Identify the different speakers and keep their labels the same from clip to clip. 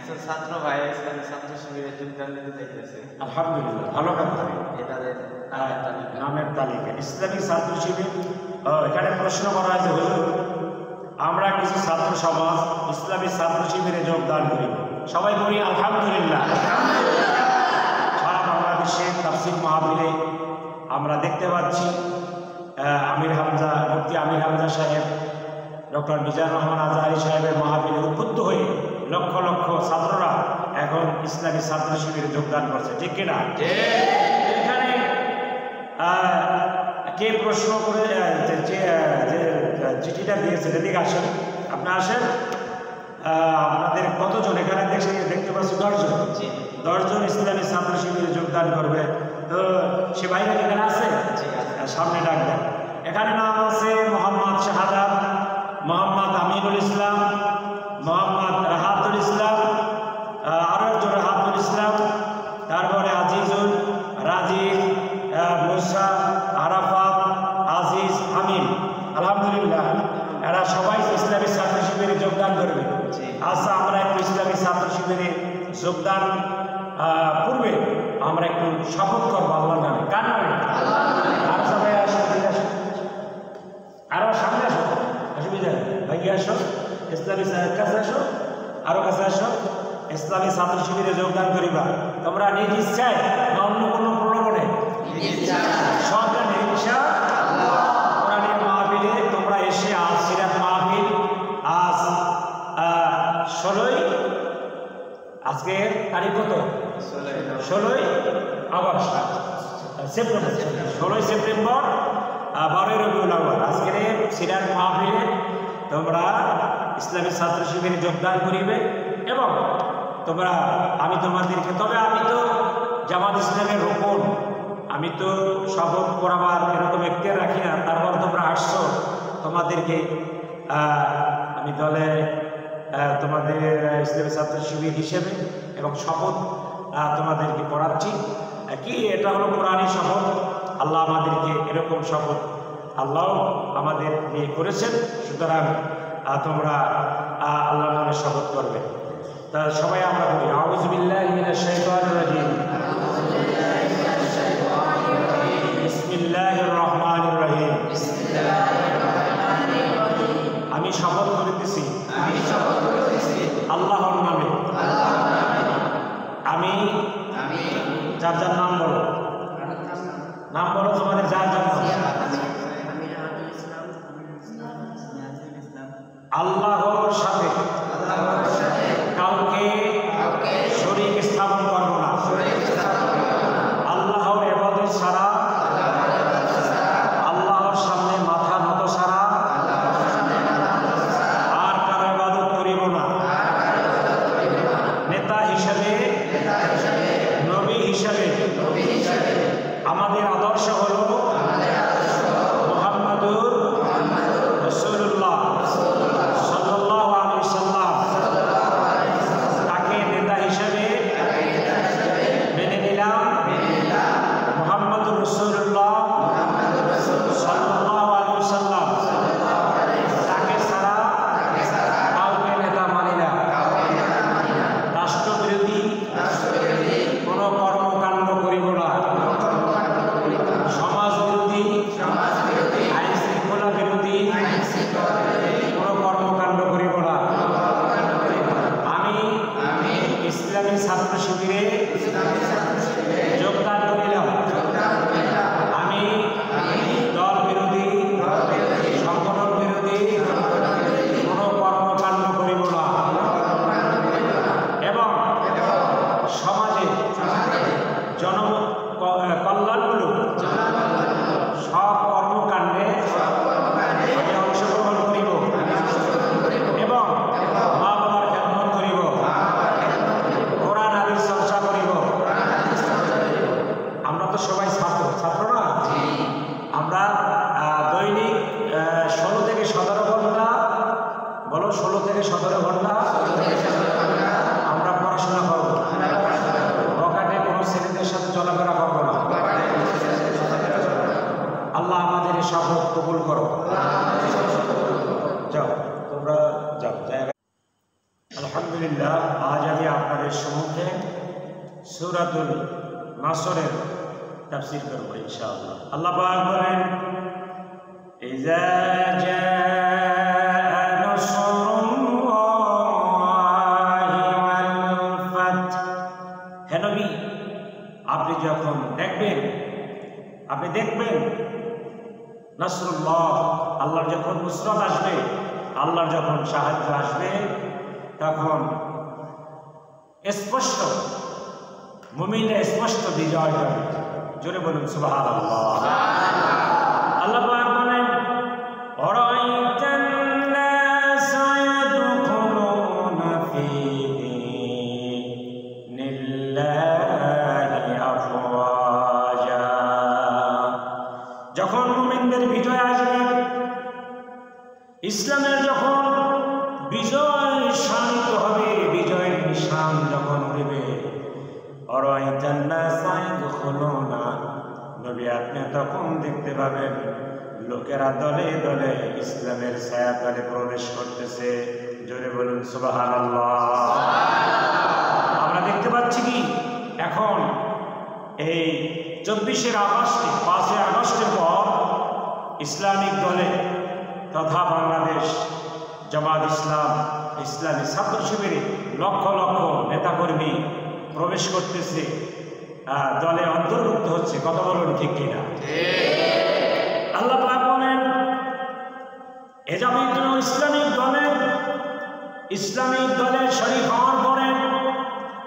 Speaker 1: একজন ছাত্র ভাই ইসলামী ছাত্র শিবিরে যোগদান দিতে চাইতেছে।
Speaker 2: আলহামদুলিল্লাহ, ভালো কথা।
Speaker 1: এটাদের
Speaker 2: নামের তালিকা ইসলামী ছাত্র শিবির। এখানে প্রশ্ন করা হয়েছে, হুজুর আমরা কিছু ছাত্র সমাজ ইসলামী ছাত্র শিবিরে যোগদান করি, সবাই বলি আলহামদুলিল্লাহ। সারা বাংলাদেশে তাফসীর মাহফিলে আমরা দেখতে পাচ্ছি আমির হামজা, মুফতি আমির হামজা সাহেব, ডক্টর মিজানুর রহমান আজহারী সাহেবের মাহফিলে উদ্বুদ্ধ হয়ে লক্ষ লক্ষ ছাত্ররা এখন ইসলামী ছাত্র শিবিরে যোগদান করছে, ঠিক কিনা? এখানে কে প্রশ্ন করে যে চিঠিটা দিয়েছে, এদিকে আসেন, আপনি আসেন। আপনাদের কতজন এখানে দেখতে পাচ্ছি? 10 জন। 10 জন ইসলামী ছাত্র শিবিরে যোগদান করবে। তো সে ভাইরা এখানে আছে, সামনে ডাকবেন। এখানে নাম আছে মোহাম্মদ শাহাদাত, মোহাম্মদ আমিনুল ইসলাম, মোহাম্মদ রাহাতুল ইসলাম, আরো একজন রাহাতুল ইসলাম, তারপরে আজিজুল, রাজীব, মুসা, আরাফাত, আজিজ, আমিন। আলহামদুলিল্লাহ, এরা সবাই ইসলামী ছাত্র শিবিরে যোগদান করবে। আচ্ছা, আমরা একটু ইসলামী ছাত্র শিবিরে যোগদান পূর্বে আমরা একটু শপথ করবো আল্লাহর নামে। কার নামে? আর সবাই আসো, আরো সামনে আসো, অসুবিধা ভাইয়া আসো, ইসলামী কাছে আসো, আরো কাছে আসো। ইসলামী ছাত্র শিবিরে যোগদান করিবা তোমরা নিজ ইচ্ছায় না অন্য কোনো প্রলোভনে? সব ইচ্ছা। কোরআনের মাহফিলে তোমরা এসে আজ সিরাত মাহফিল, আজ 16ই, আজকে তারিখ কত? 16ই August, September, 16ই September, 12ই Rabiul Awal. আজকের সিরাত মাহফিলে তোমরা ইসলামী ছাত্র শিবিরে যোগদান করিবে এবং তোমরা, আমি তোমাদেরকে, তবে আমি তো জামাত ইসলামের রোপণ, আমি তো শপথ করাবার এরকম এখতিয়ার রাখি না। তারপর তোমরা আসছো, তোমাদেরকে আমি দলে তোমাদের ইসলামী ছাত্র শিবির হিসেবে এবং শপথ তোমাদেরকে পড়াচ্ছি। কি এটা হলো কোরআনী শপথ। আল্লাহ আমাদেরকে এরকম শপথ আল্লাহ আমাদের নিয়ে করেছেন, সুতরাং তোমরা আল্লাহর নামে শপথ করবে। তা সবাই আমরা বলি আউযু বিল্লাহি মিনাশ শাইতানির রাজিম, বিসমিল্লাহির রহমানির রহিম। আমি শপথ করিতেছি আল্লাহর নামে। আমি যার যার নাম বলো, নাম বলো, তোমাদের যার যার নাম। আল্লাহর সাথে কাউকে শরীক স্থাপন করব না। আল্লাহর ইবাদত ছাড়া, আল্লাহর সামনে মাথা নত ছাড়া আর কারো ইবাদত করিব না। নেতা হিসেবে, নবী হিসেবে আমাদের আদর্শ হলো মুহাম্মাদুর রাসূলুল্লাহ সাল্লাল্লাহু আলাইহি ওয়াসাল্লাম। তাকে নেতা হিসেবে মেনে নিলাম। মুহাম্মাদুর রাসূলুল্লাহ সাল্লাল্লাহু আলাইহি ওয়াসাল্লাম, তাকে ছাড়া কাউকে নেতা মানি না। রাষ্ট্রবিরোধী কোনো কর্মকাণ্ড করিব না। সমাজ বিরোধী, আইন শৃঙ্খলা বিরোধী কোনো কর্মকাণ্ড করিব না। আমি ইসলামী ছাত্র শিবিরে যোগদান করিলাম। আমি দল বিরোধী, সংগঠন বিরোধী কোনো কর্মকাণ্ড করিব না এবং সমাজে জনকল্যাণমূলক সব কর্মকাণ্ডে আমি অংশগ্রহণ করিব এবং মা বাবার খেদমত করিব, কোরআন হাদিস চর্চা করিব, আপনাদের সম্মুখে সূরাতুল নাসরের তাফসীর করব ইনশাআল্লাহ। আল্লাহ পাক বলেন, ইযা জাআ নাসরুল্লাহি ওয়াল ফাত। হে নবী, আপনি যখন দেখবেন নাসরুল্লাহ, আল্লাহর যখন নুসরত আসবে, আল্লাহর যখন সাহায্য আসবে, তখন স্পষ্ট মুমিনরা স্পষ্ট বিজয় পাবে। জোরে বলুন সুবহানাল্লাহ। আল্লাহ পাক বলেন, আরাআইতান নাসা ইয়াদখুলুনা ফী দীনিল্লাহি আফওয়াজা। যখন মুমিনদের বিজয় আসবে, ইসলামের যখন বিজয় শানিত হবে, বিজয়ের নিশান যখন উঠবে, আরাআইতান নাসা ইয়াদখুলুনা, নবী আপনি তখন দেখতে পাবেন লোকেরা দলে দলে ইসলামের ছায়াতলে প্রবেশ করতেছে। জোরে বলুন সুবহানাল্লাহ। আমরা দেখতে পাচ্ছি কি এখন এই 24 আগস্টে, 5 আগস্টের পর ইসলামিক দলে তথা বাংলাদেশ জামাত ইসলাম, ইসলামী ছাত্র শিবিরে লক্ষ লক্ষ নেতাকর্মী প্রবেশ করতেছে, দলে অন্তর্ভুক্ত হচ্ছে। কথা বলুন ঠিক কিনা? আল্লাহ পাক বলেন, এ জামাত ইসলামিক দলের শরীক হওয়ার পরে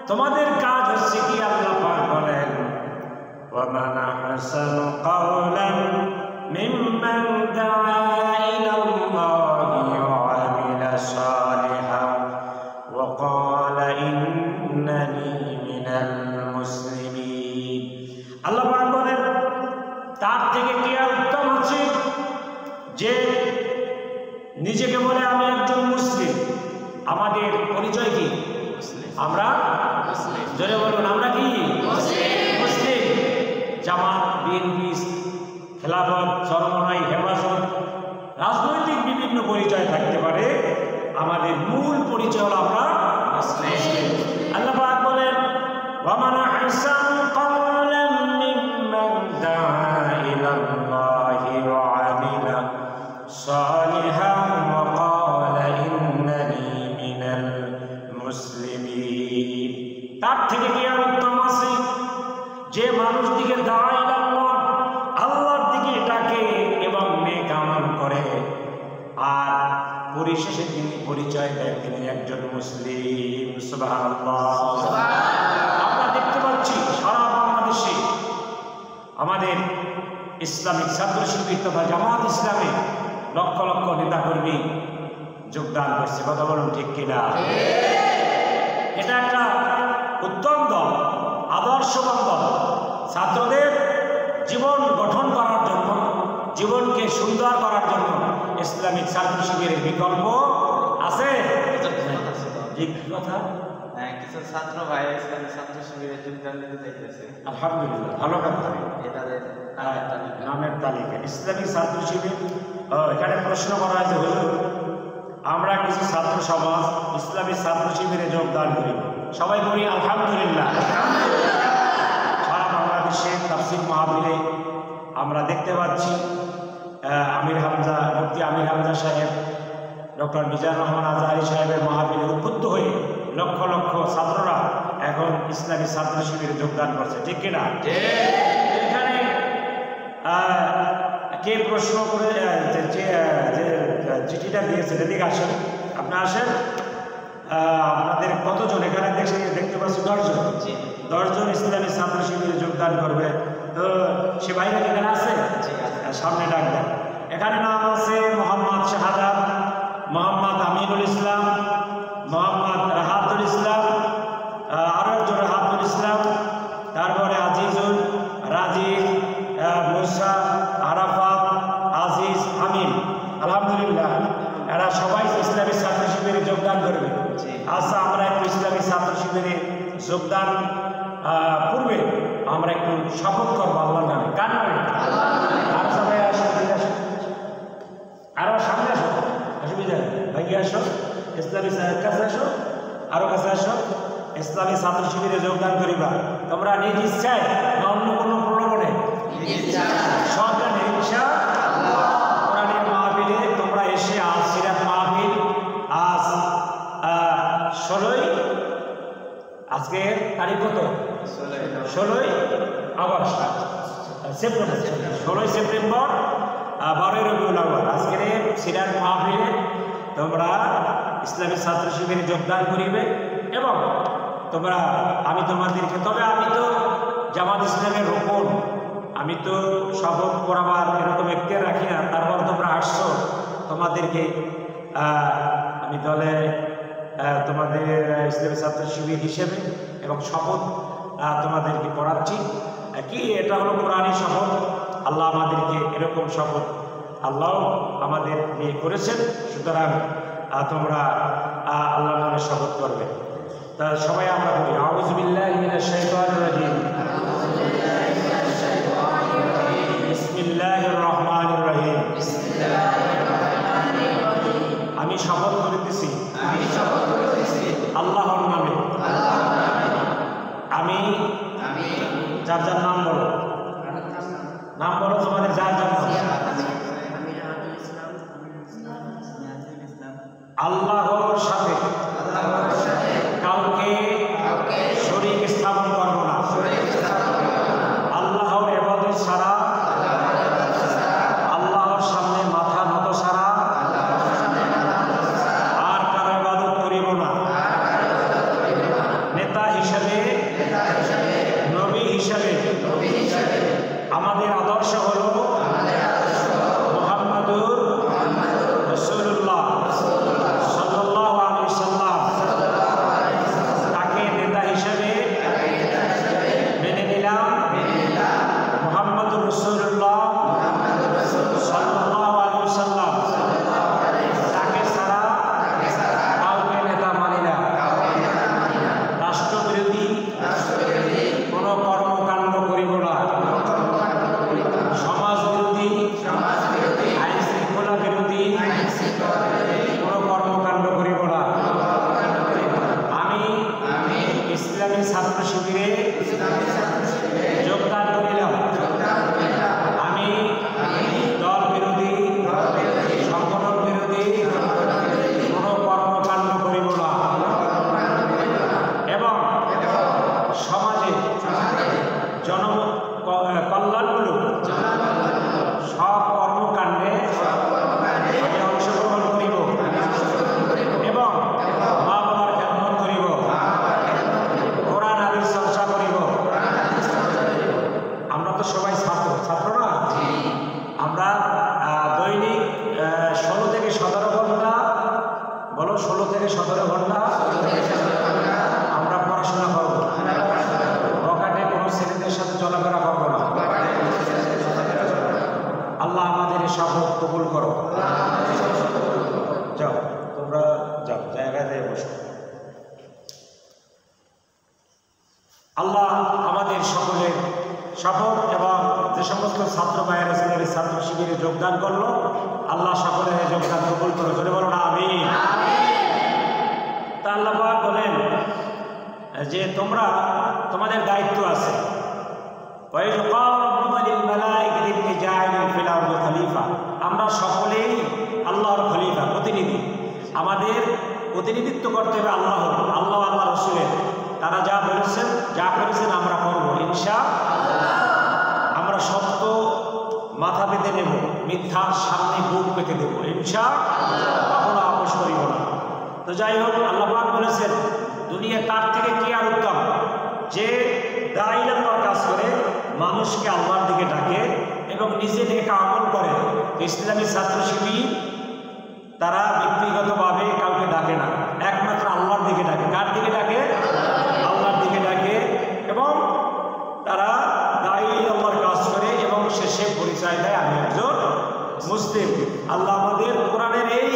Speaker 2: তোমাদের কাজ হচ্ছে কি? আল্লাহ পাক বলেন, ওয়া মান আহসানু কাওলান মিম্মান দাআ ইলাল্লাহি ওয়া আমিলা সালিহান ওয়া ক্বালা ইন্নানি মিনাল মুসলিমিন। আল্লাহ পাক বলেন, তার থেকে কি আর উত্তম আছে যে নিজেকে বলে আমি একজন মুসলিম। আমাদের পরিচয় কি? আমরা মুসলিম। জোরে বলুন, আমরা কি? মুসলিম। জামাত, বিএনপি, খেলাফত, চরমনাই, হেফাজত, রাজনৈতিক বিভিন্ন পরিচয় থাকতে পারে, আমাদের মূল পরিচয় হলো আমরা মুসলিম। আল্লাহ পাক বলেন, ওয়া মান আহসানু কাওলান মিম্মান দাআ ইলাল্লাহি ওয়া আমিলা সালিহান ওয়া ক্বালা ইন্নানি মিনাল মুসলিমিন। তার থেকে কি আর উত্তম আছে যে মানুষ দিকে দাআ ইলাল্লাহ, আল্লাহর দিকে ডাকে এবং নেক আমল করে, আর পরিশেষে তিনি পরিচয় দেন তিনি একজন মুসলিম। সুবহানাল্লাহ। আমরা দেখতে পাচ্ছি সারা বাংলাদেশে আমাদের ইসলামিক ছাত্র শিবির তথা জামাত ইসলামে লক্ষ লক্ষ নেতাকর্মী যোগদান করছে। কথা বলুন ঠিক কিনা? এটা একটা উত্তম দল, আদর্শবান দল। ছাত্রদের জীবন গঠন করার জন্য, জীবনকে সুন্দর করার জন্য ইসলামিক ছাত্র শিবিরের বিকল্প আছে। ঠিক কথা।
Speaker 1: কিছু ছাত্র ভাই ইসলামী ছাত্র শিবিরে যোগদান দিতে চাইতেছে।
Speaker 2: আলহামদুলিল্লাহ, ভালো কথা।
Speaker 1: এটাদের
Speaker 2: নামের তালিকা ইসলামী ছাত্র শিবির। এখানে প্রশ্ন করা হয়েছে, হুজুর আমরা কিছু ছাত্র সমাজ ইসলামী ছাত্র শিবিরে যোগদান করি, সবাই বলি আলহামদুলিল্লাহ। সারা বাংলাদেশে তাফসীর মাহফিলে আমরা দেখতে পাচ্ছি মুফতি আমির হামজা সাহেব, ডক্টর মিজানুর রহমান আজহারী সাহেবের মাহফিলে উদ্বুদ্ধ হয়ে লক্ষ লক্ষ ছাত্ররা এখন ইসলামী ছাত্র শিবিরে যোগদান করছে। ঠিক কিনা? এখানে কে প্রশ্ন করে যে চিঠিটা দিয়েছে, এদিকে আসেন, আপনি আসেন। আপনাদের কতজন এখানে দেখতে পাচ্ছি? 10 জন। 10 জন ইসলামী ছাত্র শিবিরে যোগদান করবে। তো সে বাইরে এখানে আছে, সামনে ডাক দেন। এখানে নাম আছে মোহাম্মদ শাহাদাত, মোহাম্মদ আমিনুল ইসলাম, মোহাম্মদ রাহাতুল ইসলাম, আরো একজন রাহাতুল ইসলাম, তারপরে আজিজুল, রাজিব, মুসা, আরাফাত, আজিজ, আমিন। আলহামদুলিল্লাহ, এরা সবাই ইসলামী ছাত্র শিবিরে যোগদান করবে। আচ্ছা, আমরা একটু ইসলামী ছাত্র শিবিরে যোগদান পূর্বে আমরা একটু শপথ করবো আল্লাহর নামে। কার নামে? আর সবাই আসো, আরো সামনে আসো, অসুবিধা ভাইয়া আসো, ইসলামী কাছে আসো, আরো কাছে আসো। ইসলামী ছাত্র শিবিরে যোগদান করিবা তোমরা নিজ ইচ্ছায় না অন্য কোনো প্রলোভনে সব জানে ইনশাআল্লাহ কোরআনের মাহফিলে তোমরা এসে আজ সিরাত মাহফিল আজ 16ই আজকে তারিখ কত 16ই August September 16ই September 12ই Rabiul Awal আজকের সিরাত মাহফিলে তোমরা ইসলামী ছাত্র শিবিরে যোগদান করিবে এবং তোমরা আমি তোমাদেরকে তবে আমি তো জামাত ইসলামের রোপণ আমি তো শপথ করাবার এরকম এখতিয়ার রাখি না তারপর তোমরা আসছো তোমাদেরকে আমি দলে তোমাদের ইসলামী ছাত্র শিবির হিসেবে এবং শপথ তোমাদেরকে করাচ্ছি কি এটা হলো কোরআনী শপথ আল্লাহ আমাদেরকে এরকম শপথ আল্লাহ আমাদের নিয়ে করেছেন সুতরাং তোমরা আল্লাহর নামে শপথ করবে তা সবাই আমরা বলি আউযু বিল্লাহি মিনাশ শাইতানির রাজিম বিসমিল্লাহির রহমানির রহিম আমি শপথ করিতেছি আল্লাহর নামে আমি যার যার নাম বলো তোমাদের যার যার নাম আল্লাহর সাথে কাউকে শরীক স্থাপন করব না আল্লাহর ইবাদত ছাড়া আল্লাহর সামনে মাথা নত ছাড়া আর কারো ইবাদত করিব না নেতা হিসেবে নবী হিসেবে আমাদের আদর্শ হলো মুহাম্মাদুর রাসূলুল্লাহ সাল্লাল্লাহু আলাইহি ওয়াসাল্লাম তাকে নেতা হিসেবে মেনে নিলাম মুহাম্মাদুর রাসূলুল্লাহ সাল্লাল্লাহু আলাইহি ওয়াসাল্লাম তাকে ছাড়া কাউকে নেতা মানি না রাষ্ট্রবিরোধী কোনো কর্মকাণ্ড করিব না সমাজ বিরোধী আইন শৃঙ্খলা বিরোধী কোনো কর্মকাণ্ড করিব না আমি ইসলামী ছাত্র শিবিরে যোগদান করিলাম আমি দল বিরোধী সংগঠন বিরোধী কোনো কর্মকাণ্ড করিব না এবং সমাজে কল্যাণমূলক সব কর্মকাণ্ডে আমি অংশগ্রহণ করিব এবং মা বাবার খেদমত করিব কোরআন হাদিস চর্চা করিব আমরা তো সবাই ছাত্র না আমরা দৈনিক 16 থেকে 17 ঘন্টা বলো 16 থেকে 17 ঘন্টা আমরা পড়াশোনা করব পকেটে কোনো ছেলেদের সাথে চলাফেরা করবো না আল্লাহ আমাদের এই শপথ কবুল করো যাও তোমরা যাও জায়গায় বসো আল্লাহ আমাদের সকলের শপথ এবং যে সমস্ত ছাত্র ভাইয়েরা ইসলামী ছাত্র শিবিরে যোগদান করলো আল্লাহ সকলের যোগদান কবুল করো যদি বলো না আমিন তা আল্লাহ পাক বলেন যে তোমরা তোমাদের দায়িত্ব আছে আমরা সকলেই আল্লাহর খলিফা প্রতিনিধি আমাদের প্রতিনিধিত্ব করতে হবে আল্লাহ রসুলের তারা যা বলেছেন যা করেছেন আমরা করব ইনশাআল্লাহ আমরা সত্য মাথা পেতে নেব মিথ্যার সামনে বুক পেতে দেব ইনশাআল্লাহ কখনো আপোষ করিব না তো যাই হোক আল্লাহ পাক বলেছেন দুনিয়া তার থেকে কি আর উত্তম যে দায়িত্বের কাজ করে মানুষকে আল্লাহর দিকে ডাকে এবং নিজে নেক আমল করে ইসলামী ছাত্র শিবির তারা ব্যক্তিগতভাবে কাউকে ডাকে না একমাত্র আল্লাহর দিকে ডাকে কার দিকে ডাকে আল্লাহর দিকে ডাকে এবং তারা দায়ী আল্লাহর কাজ করে এবং শেষে পরিচয় দেয় আমি একজন মুসলিম আল্লাহ আমাদের কোরআনের এই